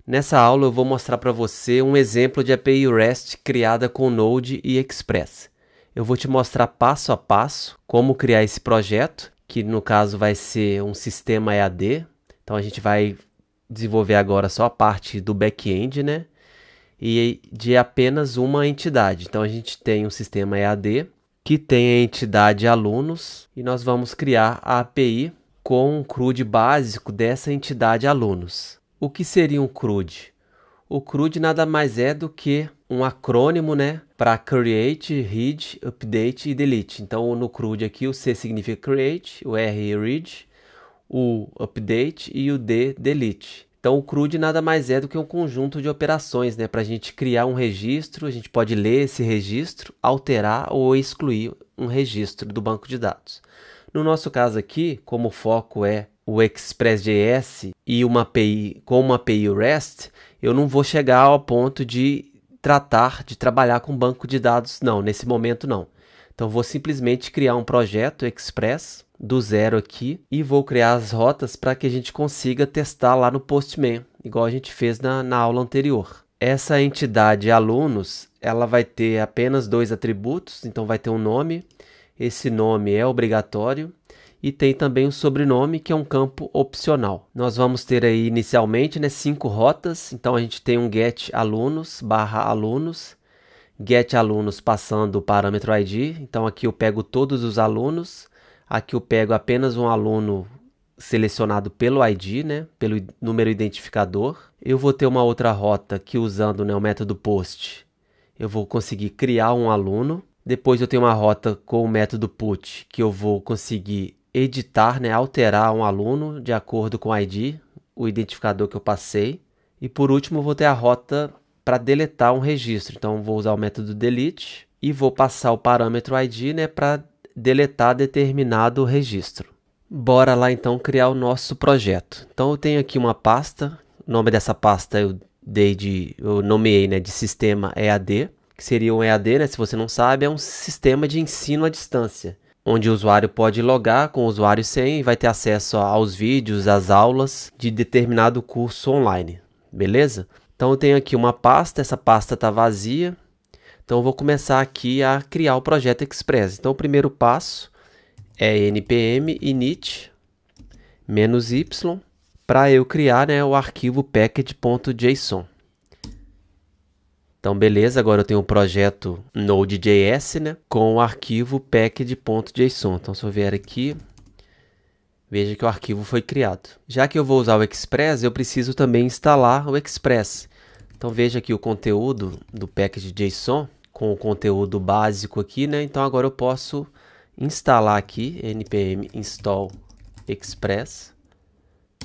Nessa aula eu vou mostrar para você um exemplo de API REST criada com Node e Express. Eu vou te mostrar passo a passo como criar esse projeto, que no caso vai ser um sistema EAD. Então a gente vai desenvolver agora só a parte do back-end, né? E de apenas uma entidade. Então a gente tem um sistema EAD que tem a entidade alunos e nós vamos criar a API com um CRUD básico dessa entidade alunos. O que seria um CRUD? O CRUD nada mais é do que um acrônimo, né, para Create, Read, Update e Delete. Então no CRUD aqui o C significa Create, o R é Read, o Update e o D Delete. Então o CRUD nada mais é do que um conjunto de operações, né, para a gente criar um registro. A gente pode ler esse registro, alterar ou excluir um registro do banco de dados. No nosso caso aqui, como o foco é o Express.js e uma API com uma API REST, eu não vou chegar ao ponto de trabalhar com banco de dados, não, nesse momento não. Então vou simplesmente criar um projeto Express do zero aqui e vou criar as rotas para que a gente consiga testar lá no Postman, igual a gente fez na aula anterior. Essa entidade alunos, ela vai ter apenas 2 atributos, então vai ter um nome, esse nome é obrigatório, e tem também o sobrenome, que é um campo opcional. Nós vamos ter aí inicialmente, né, 5 rotas. Então a gente tem um get alunos /alunos, get alunos passando o parâmetro ID. Então aqui eu pego todos os alunos, aqui eu pego apenas um aluno selecionado pelo ID, né, pelo número identificador. Eu vou ter uma outra rota que usando, né, o método post, eu vou conseguir criar um aluno. Depois eu tenho uma rota com o método put, que eu vou conseguir editar, né, alterar um aluno de acordo com o ID, o identificador que eu passei. E por último eu vou ter a rota para deletar um registro. Então vou usar o método delete e vou passar o parâmetro ID, né, para deletar determinado registro. Bora lá então criar o nosso projeto. Então eu tenho aqui uma pasta, o nome dessa pasta eu nomeei, né, de sistema EAD, que seria um EAD, né, se você não sabe, é um sistema de ensino à distância, onde o usuário pode logar com o usuário e senha e vai ter acesso aos vídeos, às aulas de determinado curso online, beleza? Então eu tenho aqui uma pasta, essa pasta está vazia, então eu vou começar aqui a criar o projeto Express. Então o primeiro passo é npm init -y para eu criar, né, o arquivo package.json. Então, beleza, agora eu tenho um projeto Node.js, né, com o arquivo package.json. Então, se eu vier aqui, veja que o arquivo foi criado. Já que eu vou usar o Express, eu preciso também instalar o Express. Então, veja aqui o conteúdo do package.json, com o conteúdo básico aqui, né? Então, agora eu posso instalar aqui, npm install express,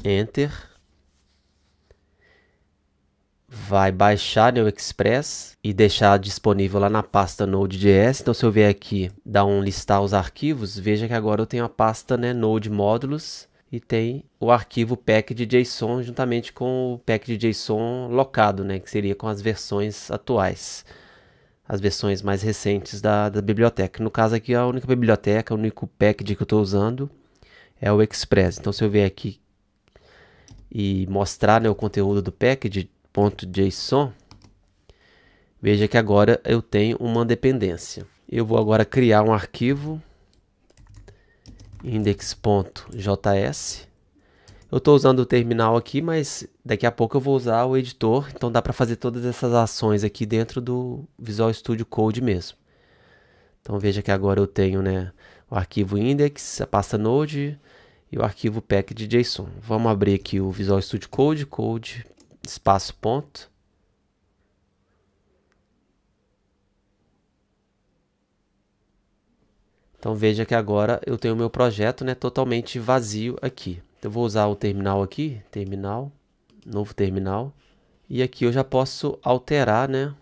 enter. Vai baixar, né, o Express e deixar disponível lá na pasta Node.js. Então, se eu vier aqui, dar um listar os arquivos, veja que agora eu tenho a pasta, né, Node Módulos e tem o arquivo package.json juntamente com o package.json locado, né, que seria com as versões atuais, as versões mais recentes da biblioteca. No caso aqui, a única biblioteca, o único package que eu estou usando é o Express. Então, se eu vier aqui e mostrar, né, o conteúdo do package.json, veja que agora eu tenho uma dependência. Eu vou agora criar um arquivo index.js. Eu estou usando o terminal aqui, mas daqui a pouco eu vou usar o editor, então dá para fazer todas essas ações aqui dentro do Visual Studio Code mesmo. Então veja que agora eu tenho, né, o arquivo index, a pasta node e o arquivo package.json. Vamos abrir aqui o Visual Studio Code, code espaço ponto. Então veja que agora eu tenho o meu projeto, né, totalmente vazio aqui. Eu vou usar o terminal aqui, terminal, novo terminal. E aqui eu já posso alterar, né,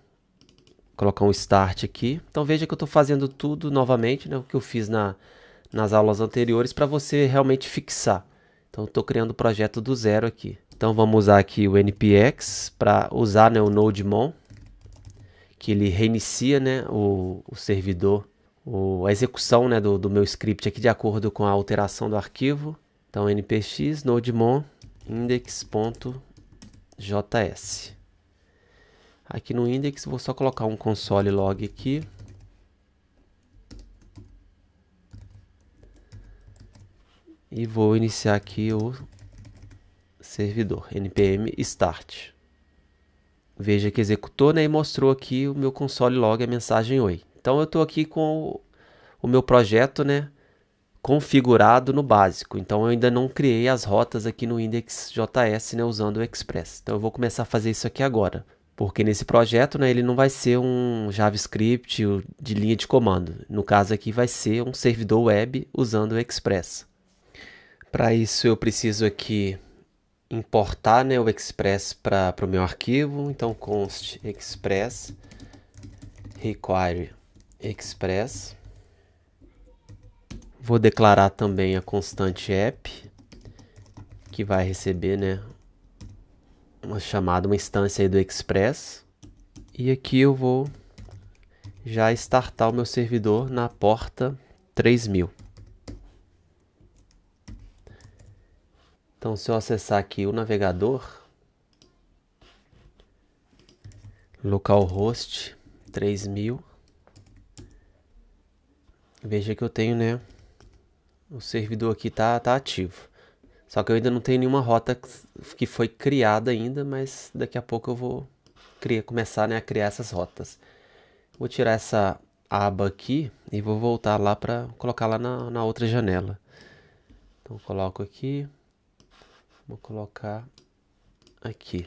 colocar um start aqui. Então veja que eu estou fazendo tudo novamente, né, o que eu fiz nas aulas anteriores para você realmente fixar. Então estou criando o projeto do zero aqui. Então vamos usar aqui o npx para usar, né, o nodemon, que ele reinicia, né, o servidor, a execução, né, do meu script aqui de acordo com a alteração do arquivo. Então npx nodemon index.js. JS. Aqui no index vou só colocar um console log aqui. E vou iniciar aqui o servidor, npm start. Veja que executou, né, e mostrou aqui o meu console log, a mensagem oi. Então eu estou aqui com o meu projeto, né, configurado no básico. Então eu ainda não criei as rotas aqui no index.js, né, usando o Express. Então eu vou começar a fazer isso aqui agora. Porque nesse projeto, né, ele não vai ser um JavaScript de linha de comando. No caso aqui vai ser um servidor web usando o Express. Para isso eu preciso aqui importar, né, o Express para o meu arquivo. Então const express require express. Vou declarar também a constante app, que vai receber, né, uma instância aí do Express. E aqui eu vou já startar o meu servidor na porta 3000. Então, se eu acessar aqui o navegador, localhost 3000, veja que eu tenho, né, o servidor aqui tá ativo. Só que eu ainda não tenho nenhuma rota que foi criada ainda, mas daqui a pouco eu vou começar, né, a criar essas rotas. Vou tirar essa aba aqui e vou voltar lá para colocar lá na outra janela. Então, coloco aqui. Vou colocar aqui.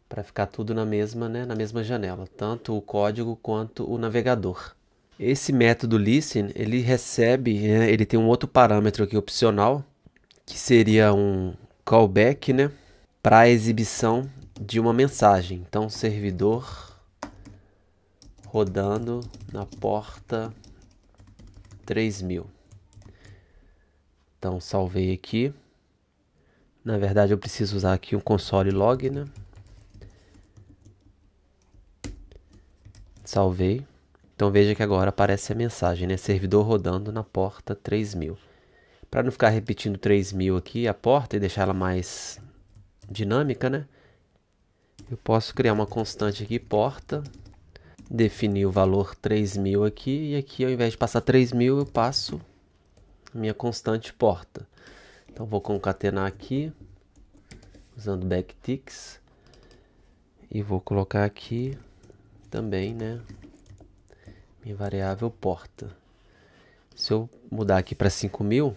Para ficar tudo na mesma, né, na mesma janela. Tanto o código quanto o navegador. Esse método listen, ele recebe, né, ele tem um outro parâmetro aqui opcional, que seria um callback, né, para a exibição de uma mensagem. Então, servidor rodando na porta 3000. Então, salvei aqui. Na verdade, eu preciso usar aqui um console log, né? Salvei. Então, veja que agora aparece a mensagem, né? Servidor rodando na porta 3000. Para não ficar repetindo 3000 aqui, a porta, e deixar ela mais dinâmica, né? Eu posso criar uma constante aqui, porta. Definir o valor 3000 aqui. E aqui, ao invés de passar 3000, eu passo minha constante porta. Então vou concatenar aqui usando backticks e vou colocar aqui também, né, minha variável porta. Se eu mudar aqui para 5000,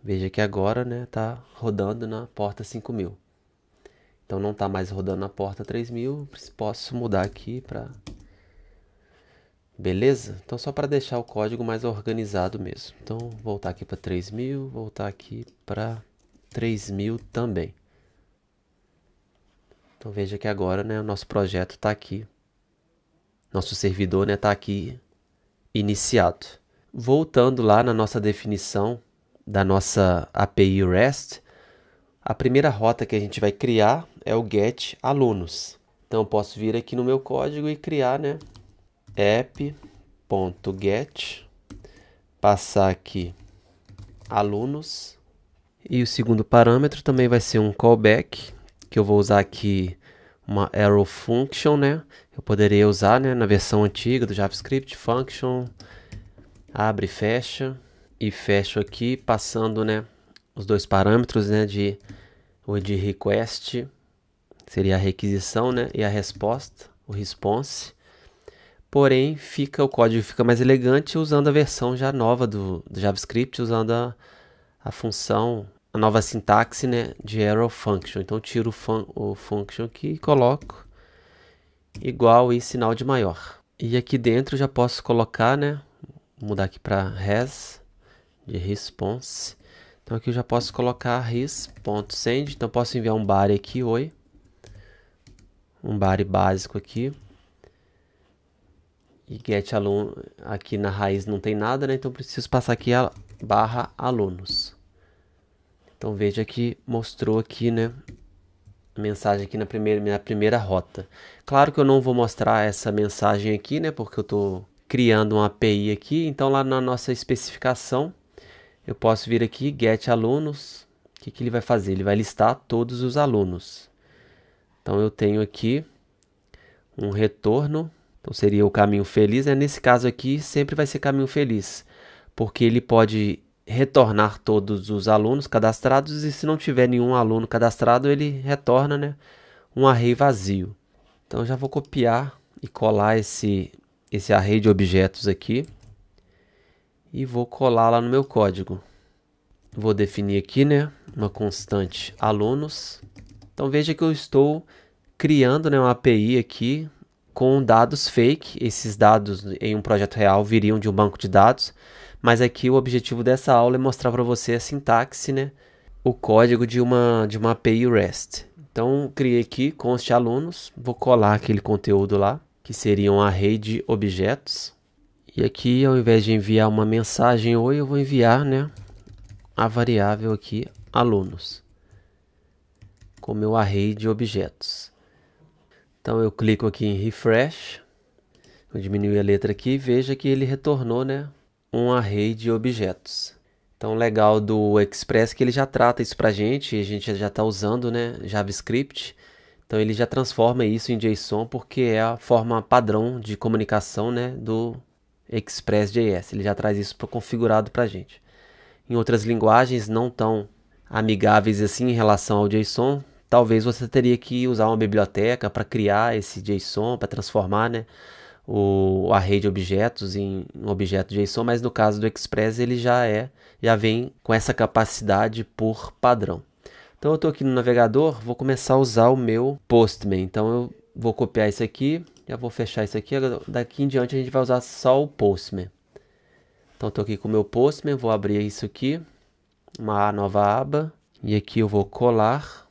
veja que agora, né, tá rodando na porta 5000. Então não tá mais rodando na porta 3000, posso mudar aqui para beleza? Então só para deixar o código mais organizado mesmo. Então voltar aqui para 3000, voltar aqui para 3000 também. Então veja que agora, né, o nosso projeto está aqui. Nosso servidor, né, está aqui iniciado. Voltando lá na nossa definição da nossa API REST, a primeira rota que a gente vai criar é o get alunos. Então eu posso vir aqui no meu código e criar, né, app.get, passar aqui alunos, e o segundo parâmetro também vai ser um callback, que eu vou usar aqui uma arrow function, né? Eu poderia usar, né, na versão antiga do JavaScript, function, abre e fecha, e fecho aqui passando, né, os dois parâmetros, né, o de request, seria a requisição, né, e a resposta, o response. Porém, o código fica mais elegante usando a versão já nova do JavaScript, usando a função, a nova sintaxe, né, de arrow function. Então, tiro o function aqui e coloco igual e sinal de maior. E aqui dentro já posso colocar, né, mudar aqui para res, de response. Então, aqui eu já posso colocar res.send. Então, posso enviar um body aqui, oi. Um body básico aqui. E get aluno, aqui na raiz não tem nada, né? Então preciso passar aqui a barra alunos. Então veja que mostrou aqui, né, a mensagem aqui na primeira rota. Claro que eu não vou mostrar essa mensagem aqui, né, porque eu estou criando uma API aqui. Então lá na nossa especificação eu posso vir aqui, get alunos. O que ele vai fazer? Ele vai listar todos os alunos. Então eu tenho aqui um retorno. Então seria o caminho feliz, né? Nesse caso aqui sempre vai ser caminho feliz, porque ele pode retornar todos os alunos cadastrados e se não tiver nenhum aluno cadastrado, ele retorna, né, um array vazio. Então já vou copiar e colar esse array de objetos aqui e vou colar lá no meu código. Vou definir aqui, né, uma constante alunos. Então veja que eu estou criando, né, uma API aqui com dados fake. Esses dados em um projeto real viriam de um banco de dados, mas aqui o objetivo dessa aula é mostrar para você a sintaxe, né, o código de uma API REST. Então criei aqui const alunos, vou colar aquele conteúdo lá, que seria um array de objetos. E aqui, ao invés de enviar uma mensagem oi, eu vou enviar, né, a variável aqui alunos com meu array de objetos. Então eu clico aqui em refresh, vou diminuir a letra aqui e veja que ele retornou, né, um array de objetos. Então legal do Express que ele já trata isso pra gente, a gente já está usando, né, JavaScript. Então ele já transforma isso em JSON porque é a forma padrão de comunicação, né, do Express.js. Ele já traz isso configurado pra gente. Em outras linguagens não tão amigáveis assim em relação ao JSON, talvez você teria que usar uma biblioteca para criar esse JSON, para transformar, né, o array de objetos em um objeto JSON, mas no caso do Express ele já vem com essa capacidade por padrão. Então eu estou aqui no navegador, vou começar a usar o meu Postman. Então eu vou copiar isso aqui, já vou fechar isso aqui, daqui em diante a gente vai usar só o Postman. Então estou aqui com o meu Postman, vou abrir isso aqui, uma nova aba, e aqui eu vou colar.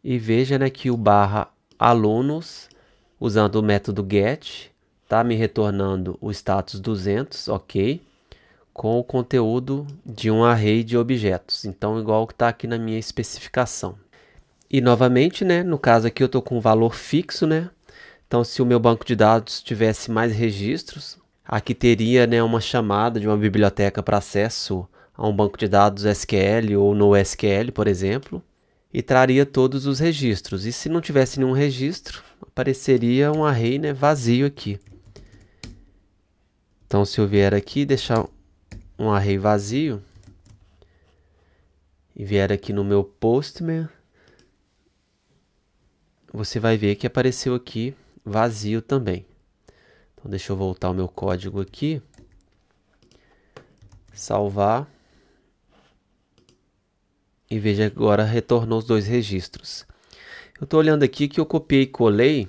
E veja, né, que o barra alunos, usando o método get, está me retornando o status 200, ok, com o conteúdo de um array de objetos. Então, igual que está aqui na minha especificação. E novamente, né, no caso aqui eu estou com um valor fixo, né? Então, se o meu banco de dados tivesse mais registros, aqui teria, né, uma chamada de uma biblioteca para acesso a um banco de dados SQL ou NoSQL, por exemplo, e traria todos os registros. E se não tivesse nenhum registro, apareceria um array, né, vazio aqui. Então, se eu vier aqui e deixar um array vazio, e vier aqui no meu Postman, você vai ver que apareceu aqui vazio também. Então, deixa eu voltar o meu código aqui, salvar, e veja que agora retornou os dois registros. Eu estou olhando aqui que eu copiei e colei,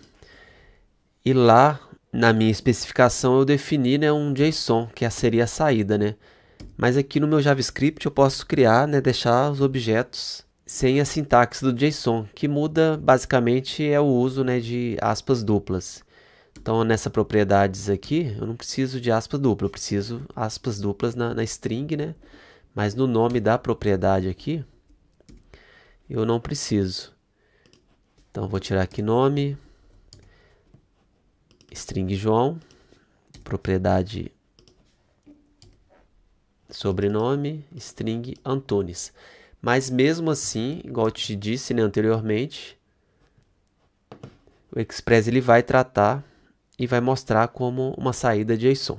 e lá na minha especificação eu defini, né, um JSON, que seria a saída, né? Mas aqui no meu JavaScript eu posso criar, né, deixar os objetos sem a sintaxe do JSON, que muda basicamente é o uso, né, de aspas duplas. Então nessa propriedades aqui eu não preciso de aspas duplas, eu preciso aspas duplas na string, né? Mas no nome da propriedade aqui eu não preciso. Então vou tirar aqui nome, string João, propriedade sobrenome, string Antunes. Mas mesmo assim, igual eu te disse, né, anteriormente, o Express ele vai tratar e vai mostrar como uma saída JSON.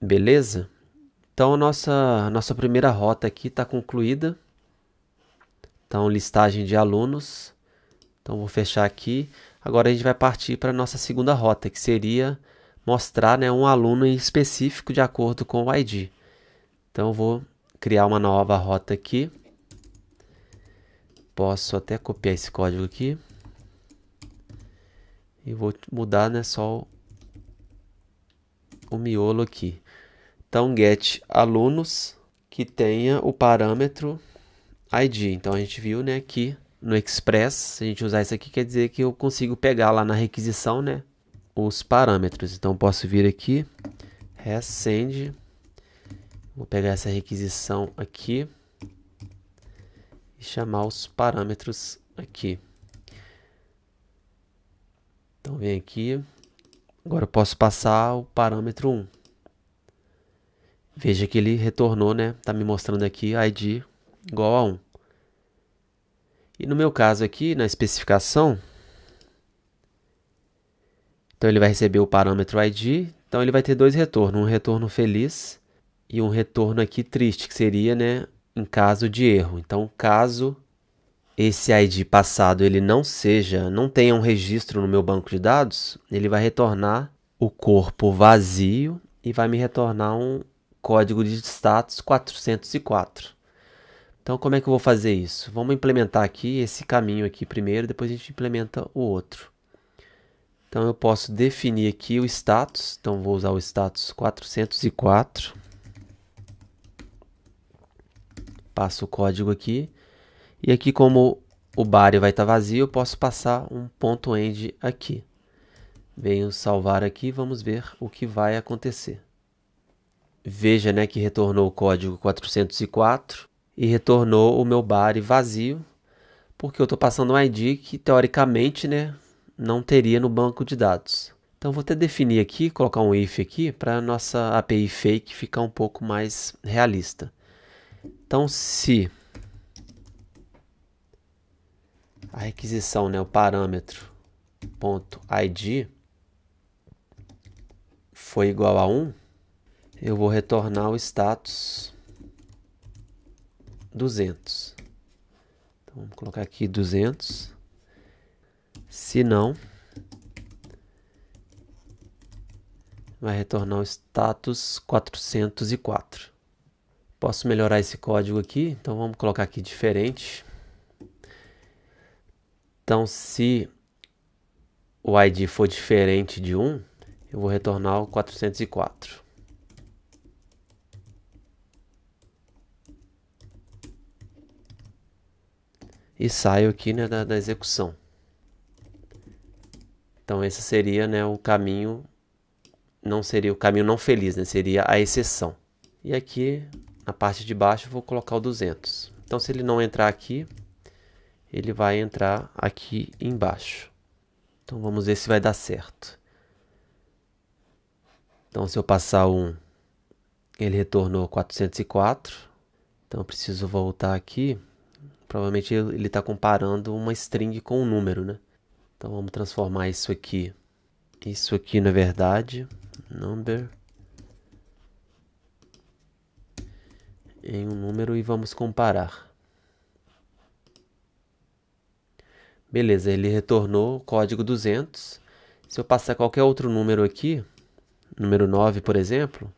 Beleza? Então a nossa primeira rota aqui está concluída. Então listagem de alunos. Então vou fechar aqui. Agora a gente vai partir para a nossa segunda rota, que seria mostrar, né, um aluno em específico de acordo com o ID. Então eu vou criar uma nova rota aqui. Posso até copiar esse código aqui. E vou mudar, né, só o miolo aqui. Então get alunos que tenha o parâmetro ID. Então a gente viu, né, que no Express, se a gente usar isso aqui, quer dizer que eu consigo pegar lá na requisição, né, os parâmetros. Então posso vir aqui, send, vou pegar essa requisição aqui e chamar os parâmetros aqui. Então vem aqui, agora eu posso passar o parâmetro 1. Veja que ele retornou, né? Tá me mostrando aqui ID igual a 1. E no meu caso aqui, na especificação, então ele vai receber o parâmetro ID, então ele vai ter dois retornos, um retorno feliz e um retorno aqui triste, que seria, né, em caso de erro. Então, caso esse ID passado ele não tenha um registro no meu banco de dados, ele vai retornar o corpo vazio e vai me retornar um código de status 404. Então, como é que eu vou fazer isso? Vamos implementar aqui esse caminho aqui primeiro, depois a gente implementa o outro. Então, eu posso definir aqui o status. Então, vou usar o status 404. Passo o código aqui. E aqui, como o body vai estar vazio, eu posso passar um ponto .end aqui. Venho salvar aqui, vamos ver o que vai acontecer. Veja, né, que retornou o código 404 e retornou o meu body vazio, porque eu estou passando um ID que, teoricamente, né, não teria no banco de dados. Então, vou até definir aqui, colocar um if aqui, para a nossa API fake ficar um pouco mais realista. Então, se a requisição, né, o parâmetro .id foi igual a 1, eu vou retornar o status 200. Então, vamos colocar aqui 200. Se não, vai retornar o status 404. Posso melhorar esse código aqui, então vamos colocar aqui diferente. Então, se o ID for diferente de 1, eu vou retornar o 404. E saio aqui, né, da execução. Então, esse seria, né, o caminho, não seria o caminho não feliz, né, seria a exceção. E aqui, na parte de baixo, eu vou colocar o 200. Então, se ele não entrar aqui, ele vai entrar aqui embaixo. Então, vamos ver se vai dar certo. Então, se eu passar 1, ele retornou 404. Então, eu preciso voltar aqui. Provavelmente ele está comparando uma string com um número, né? Então, vamos transformar isso aqui na verdade, number, em um número e vamos comparar. Beleza, ele retornou o código 200. Se eu passar qualquer outro número aqui, número 9, por exemplo,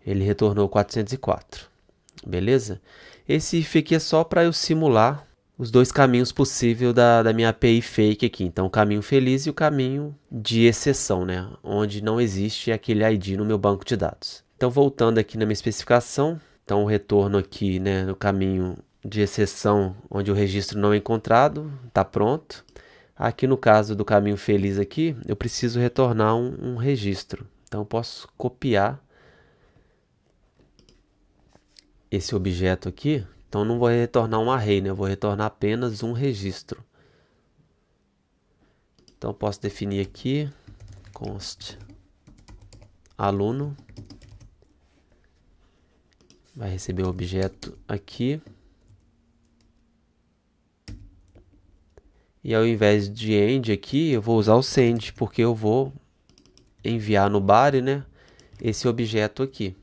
ele retornou 404. Beleza? Esse if aqui é só para eu simular os dois caminhos possíveis da minha API fake aqui. Então, o caminho feliz e o caminho de exceção, né? Onde não existe aquele ID no meu banco de dados. Então, voltando aqui na minha especificação, então o retorno aqui, né, no caminho de exceção, onde o registro não é encontrado, está pronto. Aqui no caso do caminho feliz aqui, eu preciso retornar um registro. Então, eu posso copiar esse objeto aqui. Então, não vou retornar um array, né? Eu vou retornar apenas um registro. Então, eu posso definir aqui const aluno. Vai receber o objeto aqui. E ao invés de end aqui, eu vou usar o send, porque eu vou enviar no body, né, esse objeto aqui,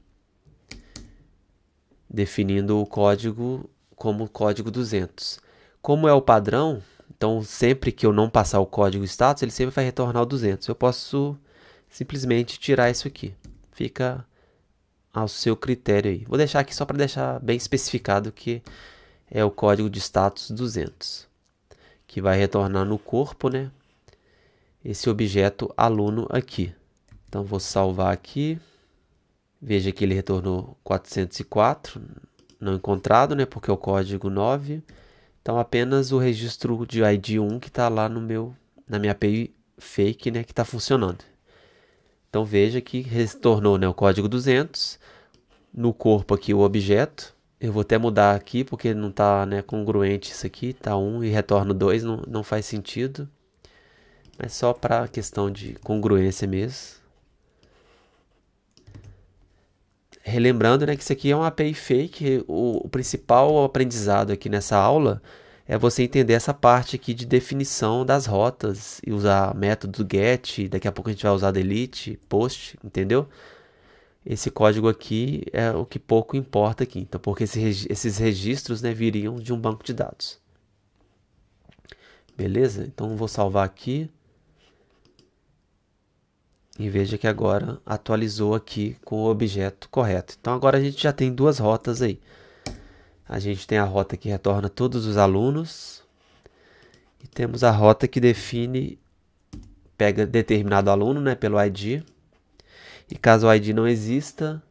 definindo o código como código 200. Como é o padrão, então sempre que eu não passar o código status, ele sempre vai retornar o 200. Eu posso simplesmente tirar isso aqui. Fica ao seu critério aí. Vou deixar aqui só para deixar bem especificado que é o código de status 200, que vai retornar no corpo, né, esse objeto aluno aqui. Então, vou salvar aqui. Veja que ele retornou 404, não encontrado, né, porque é o código 9. Então, apenas o registro de ID 1 que está lá na minha API fake, né, que está funcionando. Então, veja que retornou, né, o código 200. No corpo aqui o objeto. Eu vou até mudar aqui, porque não está, né, congruente isso aqui. Está 1 e retorna 2, não faz sentido. Mas só para questão de congruência mesmo. relembrando, né, que isso aqui é uma API fake. O principal aprendizado aqui nessa aula é você entender essa parte aqui de definição das rotas e usar método get, daqui a pouco a gente vai usar delete, post, entendeu? Esse código aqui é o que pouco importa aqui, então, porque esses registros, né, viriam de um banco de dados. Beleza? Então vou salvar aqui. E veja que agora atualizou aqui com o objeto correto. Então agora a gente já tem duas rotas aí. A gente tem a rota que retorna todos os alunos. E temos a rota que define, pega determinado aluno, né, pelo ID. E caso o ID não exista,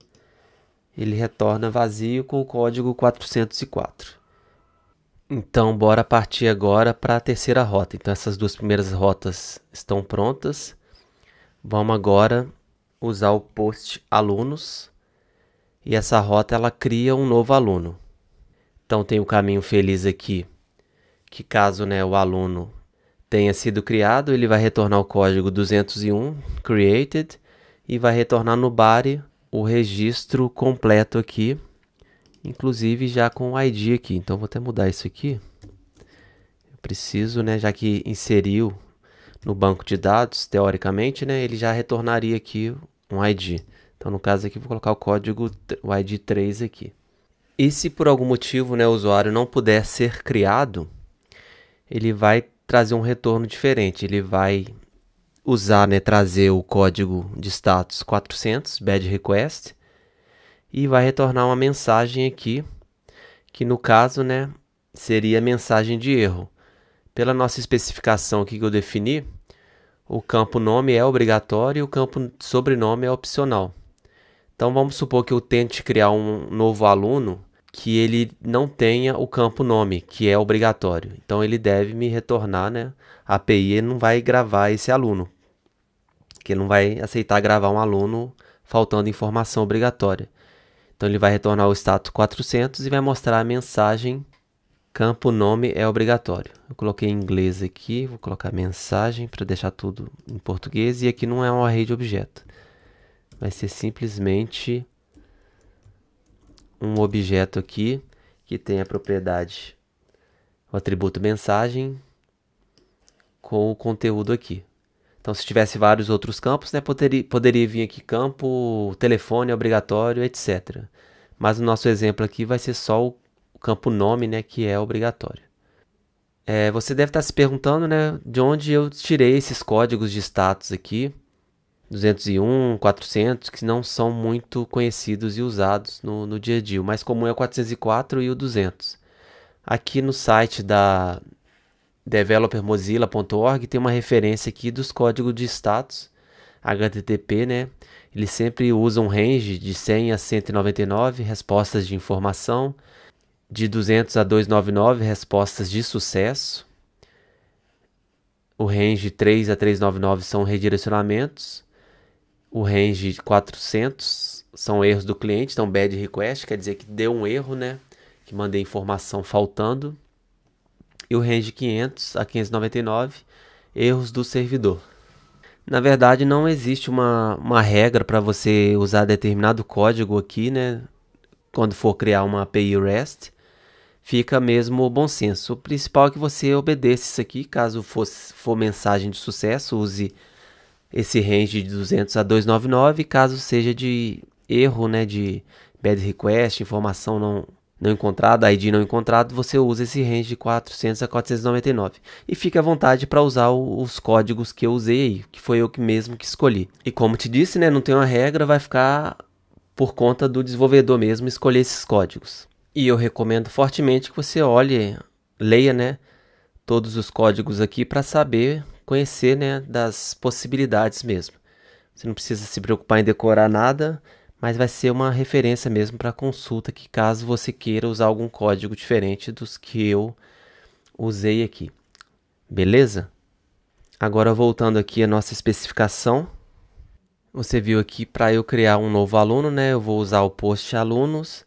ele retorna vazio com o código 404. Então bora partir agora para a terceira rota. Então essas duas primeiras rotas estão prontas. Vamos agora usar o post alunos e essa rota ela cria um novo aluno. Então tem o caminho feliz aqui, que caso, né, o aluno tenha sido criado, ele vai retornar o código 201 created e vai retornar no body o registro completo aqui, inclusive já com o ID aqui. Então vou até mudar isso aqui. Eu preciso, né, já que inseriu no banco de dados, teoricamente, né, ele já retornaria aqui um ID. Então, no caso aqui, vou colocar o código, o ID 3 aqui. E se por algum motivo, né, o usuário não puder ser criado, ele vai trazer um retorno diferente. Ele vai usar, né, trazer o código de status 400, bad request, e vai retornar uma mensagem aqui, que no caso, né, seria mensagem de erro. Pela nossa especificação aqui que eu defini, o campo nome é obrigatório e o campo sobrenome é opcional. Então vamos supor que eu tente criar um novo aluno que ele não tenha o campo nome, que é obrigatório. Então ele deve me retornar, né? A API não vai gravar esse aluno, que ele não vai aceitar gravar um aluno faltando informação obrigatória. Então ele vai retornar o status 400 e vai mostrar a mensagem campo nome é obrigatório. Eu coloquei em inglês aqui, vou colocar mensagem para deixar tudo em português. E aqui não é um array de objeto. Vai ser simplesmente um objeto aqui que tem a propriedade, o atributo mensagem com o conteúdo aqui. Então se tivesse vários outros campos, né, poderia vir aqui campo, telefone obrigatório, etc. Mas no nosso exemplo aqui vai ser só o campo nome, né, que é obrigatório. Você deve estar se perguntando, né, de onde eu tirei esses códigos de status aqui, 201, 400, que não são muito conhecidos e usados no dia a dia. O mais comum é o 404 e o 200. Aqui no site da developermozilla.org tem uma referência aqui dos códigos de status HTTP, né? Eles sempre usam um range de 100 a 199 respostas de informação, de 200 a 299 respostas de sucesso. O range 3 a 399 são redirecionamentos. O range 400 são erros do cliente, então bad request, quer dizer que deu um erro, né? Que mandei informação faltando. E o range 500 a 599, erros do servidor. Na verdade, não existe uma regra para você usar determinado código aqui, né? Quando for criar uma API REST. Fica mesmo o bom senso. O principal é que você obedeça isso aqui. Caso for mensagem de sucesso, use esse range de 200 a 299. Caso seja de erro, né, de bad request, informação não encontrada, ID não encontrado, você usa esse range de 400 a 499. E fique à vontade para usar os códigos que eu usei aí, que foi eu mesmo que escolhi. E como te disse, né, não tem uma regra, vai ficar por conta do desenvolvedor mesmo escolher esses códigos. E eu recomendo fortemente que você leia, né, todos os códigos aqui para saber, conhecer, né, das possibilidades mesmo. Você não precisa se preocupar em decorar nada, mas vai ser uma referência mesmo para consulta, que caso você queira usar algum código diferente dos que eu usei aqui. Beleza? Agora voltando aqui à nossa especificação. Você viu aqui, para eu criar um novo aluno, né, eu vou usar o post alunos.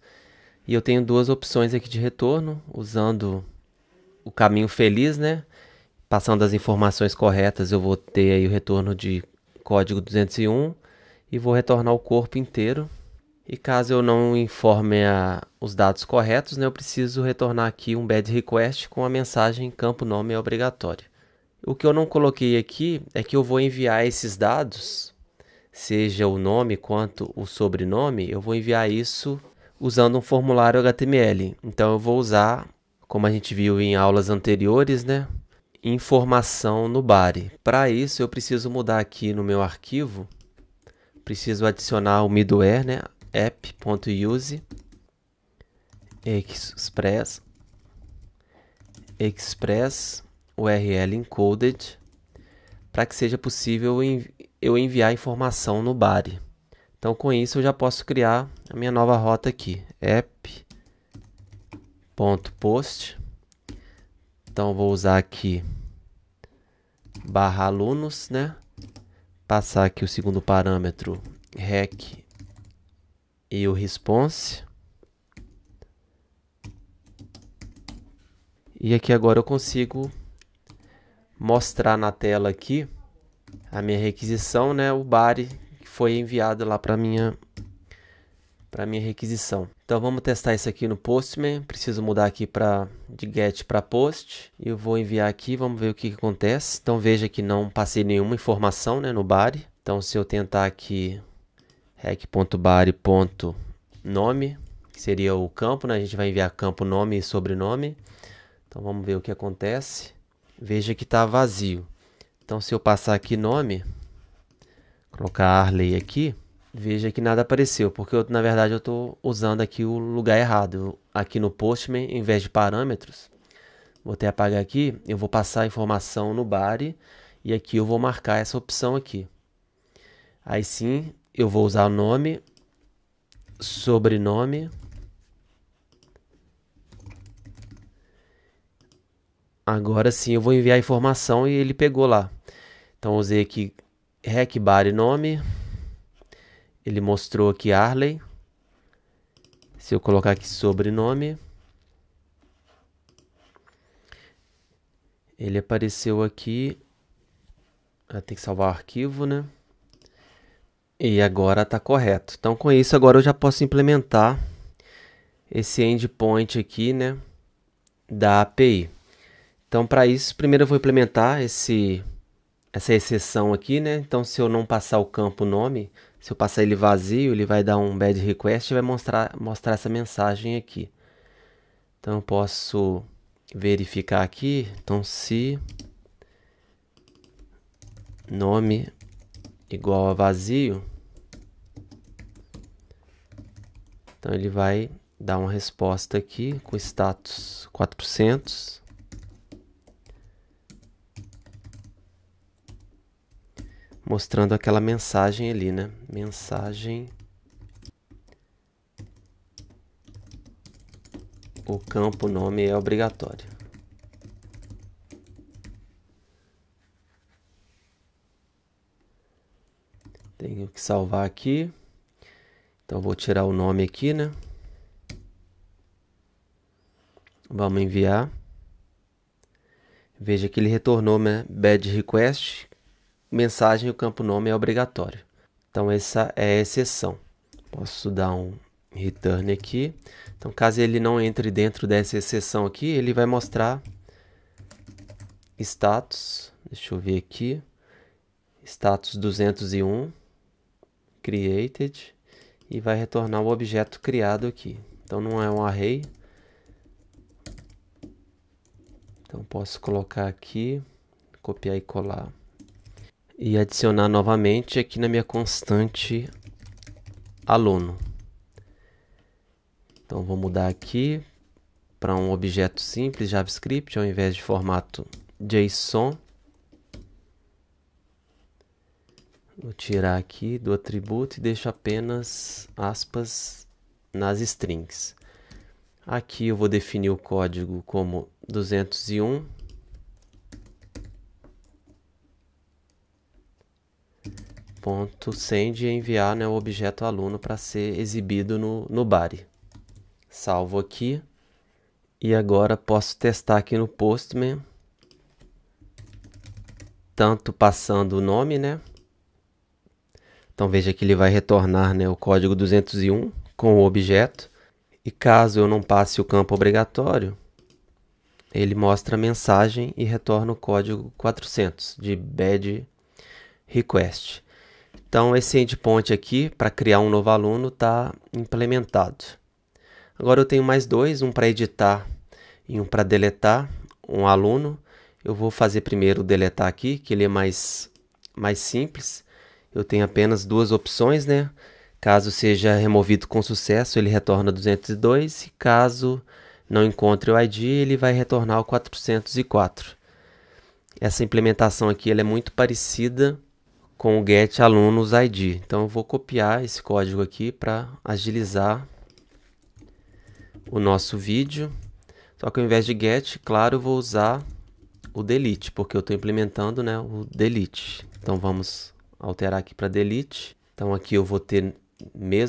E eu tenho duas opções aqui de retorno, usando o caminho feliz, né? Passando as informações corretas, eu vou ter aí o retorno de código 201 e vou retornar o corpo inteiro. E caso eu não informe os dados corretos, né, eu preciso retornar aqui um bad request com a mensagem campo nome é obrigatório. O que eu não coloquei aqui é que eu vou enviar esses dados, seja o nome quanto o sobrenome, eu vou enviar isso usando um formulário HTML. Então eu vou usar, como a gente viu em aulas anteriores, né, informação no body. Para isso eu preciso mudar aqui no meu arquivo, preciso adicionar o middleware, né, app.use express URL encoded para que seja possível eu enviar informação no body. Então com isso eu já posso criar a minha nova rota aqui, app.post. Então vou usar aqui /alunos, né? Passar aqui o segundo parâmetro rec e o response. E aqui agora eu consigo mostrar na tela aqui a minha requisição, né? O body que foi enviado lá para minha requisição. Então vamos testar isso aqui no Postman. Preciso mudar aqui de get para post. E eu vou enviar aqui, vamos ver o que acontece. Então veja que não passei nenhuma informação, né, no body. Então se eu tentar aqui rec.body.nome, que seria o campo, né? A gente vai enviar campo nome e sobrenome. Então vamos ver o que acontece. Veja que está vazio. Então se eu passar aqui nome, colocar Arley aqui, veja que nada apareceu, porque na verdade eu estou usando aqui o lugar errado. Aqui no Postman, em vez de parâmetros, vou até apagar aqui, eu vou passar a informação no body e aqui eu vou marcar essa opção aqui. Aí sim, eu vou usar o nome, sobrenome, agora sim eu vou enviar a informação e ele pegou lá. Então usei aqui rec body nome, ele mostrou aqui Arley. Se eu colocar aqui sobrenome, ele apareceu aqui. Tem que salvar o arquivo, né? E agora está correto. Então com isso agora eu já posso implementar esse endpoint aqui, né, da API. Então para isso primeiro eu vou implementar essa exceção aqui, né? Então se eu não passar o campo nome, se eu passar ele vazio, ele vai dar um bad request e vai mostrar essa mensagem aqui. Então eu posso verificar aqui. Então se nome igual a vazio, então ele vai dar uma resposta aqui com status 400. Mostrando aquela mensagem ali, né? Mensagem. O campo nome é obrigatório. Tenho que salvar aqui. Então vou tirar o nome aqui, né? Vamos enviar. Veja que ele retornou, né? Bad request. Mensagem, o campo nome é obrigatório. Então essa é a exceção. Posso dar um return aqui. Então caso ele não entre dentro dessa exceção aqui, ele vai mostrar status. Deixa eu ver aqui. Status 201 created e vai retornar o objeto criado aqui. Então não é um array. Então posso colocar aqui, copiar e colar e adicionar novamente aqui na minha constante aluno. Então vou mudar aqui para um objeto simples JavaScript ao invés de formato JSON. Vou tirar aqui do atributo e deixo apenas aspas nas strings. Aqui eu vou definir o código como 201. .send e enviar, né, o objeto aluno para ser exibido no body. Salvo aqui. E agora posso testar aqui no Postman. Tanto passando o nome, né? Então veja que ele vai retornar, né, o código 201 com o objeto. E caso eu não passe o campo obrigatório, ele mostra a mensagem e retorna o código 400 de bad request. Então esse endpoint aqui, para criar um novo aluno, está implementado. Agora eu tenho mais dois, um para editar e um para deletar um aluno. Eu vou fazer primeiro o deletar aqui, que ele é mais simples. Eu tenho apenas duas opções, né? Caso seja removido com sucesso, ele retorna 202. E caso não encontre o ID, ele vai retornar o 404. Essa implementação aqui ela é muito parecida com o getAlunosID. Então eu vou copiar esse código aqui para agilizar o nosso vídeo. Só que ao invés de get, claro, eu vou usar o delete, porque eu estou implementando, né, o delete. Então vamos alterar aqui para delete. Então aqui eu vou ter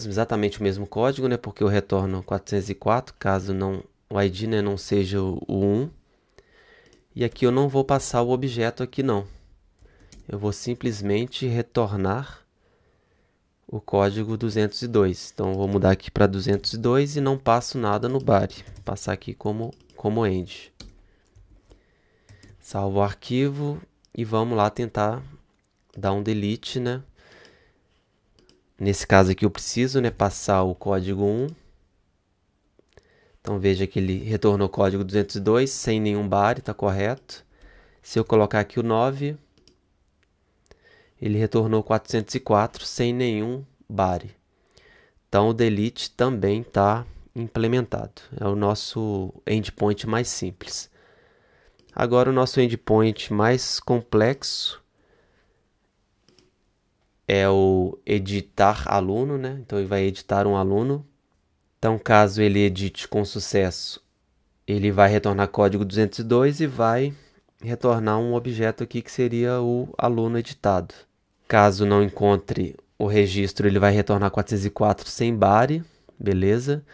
exatamente o mesmo código, né, porque eu retorno 404, caso não, o ID, né, não seja o 1. E aqui eu não vou passar o objeto aqui não. Eu vou simplesmente retornar o código 202. Então eu vou mudar aqui para 202 e não passo nada no body. Vou passar aqui como end. Salvo o arquivo e vamos lá tentar dar um delete, né? Nesse caso aqui eu preciso, né, passar o código 1. Então veja que ele retornou o código 202 sem nenhum body, está correto. Se eu colocar aqui o 9, ele retornou 404 sem nenhum body. Então o delete também está implementado. É o nosso endpoint mais simples. Agora o nosso endpoint mais complexo é o editar aluno, né? Então ele vai editar um aluno. Então caso ele edite com sucesso, ele vai retornar código 202 e vai retornar um objeto aqui que seria o aluno editado. Caso não encontre o registro, ele vai retornar 404 sem body, beleza?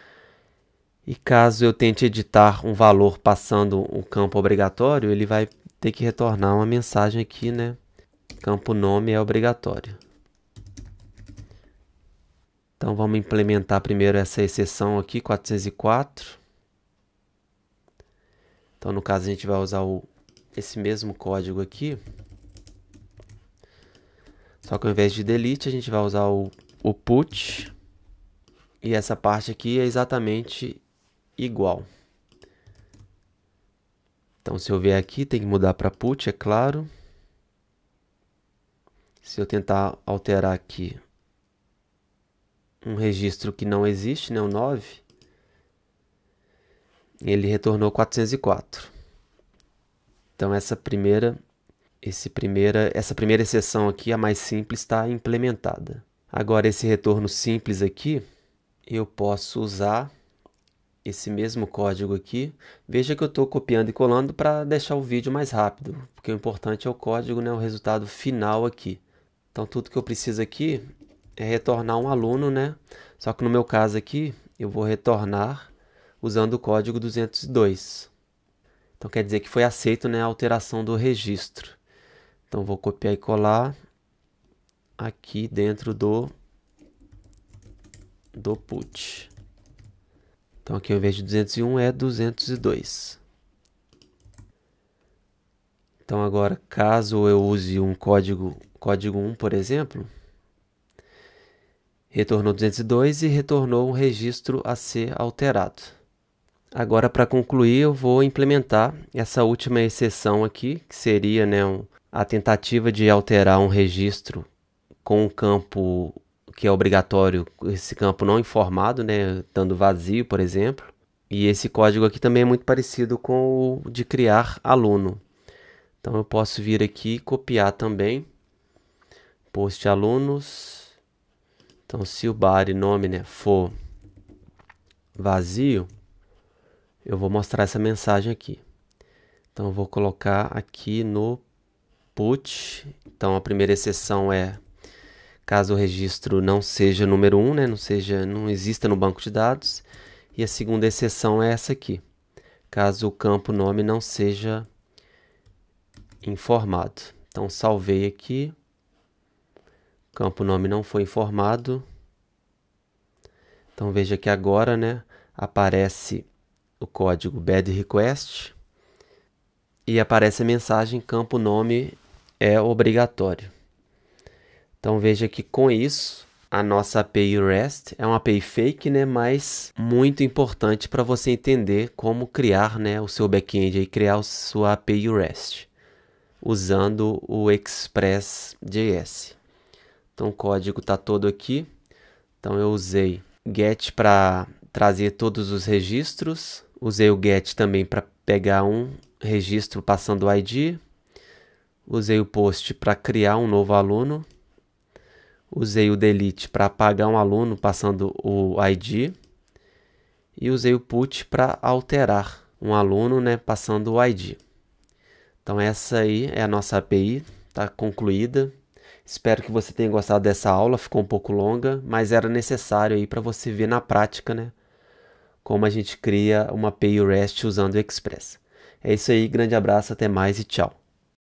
E caso eu tente editar um valor passando um campo obrigatório, ele vai ter que retornar uma mensagem aqui, né? Campo nome é obrigatório. Então vamos implementar primeiro essa exceção aqui, 404. Então no caso a gente vai usar esse mesmo código aqui. Só que ao invés de delete, a gente vai usar o put. E essa parte aqui é exatamente igual. Então, se eu vier aqui, tem que mudar para put, é claro. Se eu tentar alterar aqui um registro que não existe, né, o 9, ele retornou 404. Então, essa primeira exceção aqui, a mais simples, está implementada. Agora, esse retorno simples aqui, eu posso usar esse mesmo código aqui. Veja que eu estou copiando e colando para deixar o vídeo mais rápido, porque o importante é o código, né, o resultado final aqui. Então, tudo que eu preciso aqui é retornar um aluno, né? Só que no meu caso aqui, eu vou retornar usando o código 202. Então, quer dizer que foi aceito, né, a alteração do registro. Então, vou copiar e colar aqui dentro do put. Então, aqui ao invés de 201 é 202. Então, agora, caso eu use um código 1, por exemplo, retornou 202 e retornou um registro a ser alterado. Agora, para concluir, eu vou implementar essa última exceção aqui, que seria, né, a tentativa de alterar um registro com um campo que é obrigatório, esse campo não informado, né, estando vazio, por exemplo. E esse código aqui também é muito parecido com o de criar aluno. Então eu posso vir aqui e copiar também, post alunos. Então se o body nome, né, for vazio, eu vou mostrar essa mensagem aqui. Então eu vou colocar aqui no put. Então a primeira exceção é caso o registro não seja número 1, né, não exista no banco de dados. E a segunda exceção é essa aqui, caso o campo nome não seja informado. Então salvei aqui, campo nome não foi informado. Então veja que agora, né, aparece o código bad request e aparece a mensagem campo nome é obrigatório. Então veja que com isso a nossa API REST é uma API fake, né, mas muito importante para você entender como criar, né, o seu back-end e criar a sua API REST usando o Express.js. Então o código está todo aqui. Então eu usei get para trazer todos os registros, usei o get também para pegar um registro passando o ID, usei o post para criar um novo aluno, usei o delete para apagar um aluno passando o ID e usei o put para alterar um aluno, né, passando o ID. Então essa aí é a nossa API, está concluída. Espero que você tenha gostado dessa aula, ficou um pouco longa, mas era necessário aí para você ver na prática, né, como a gente cria uma API REST usando o Express. É isso aí, grande abraço, até mais e tchau.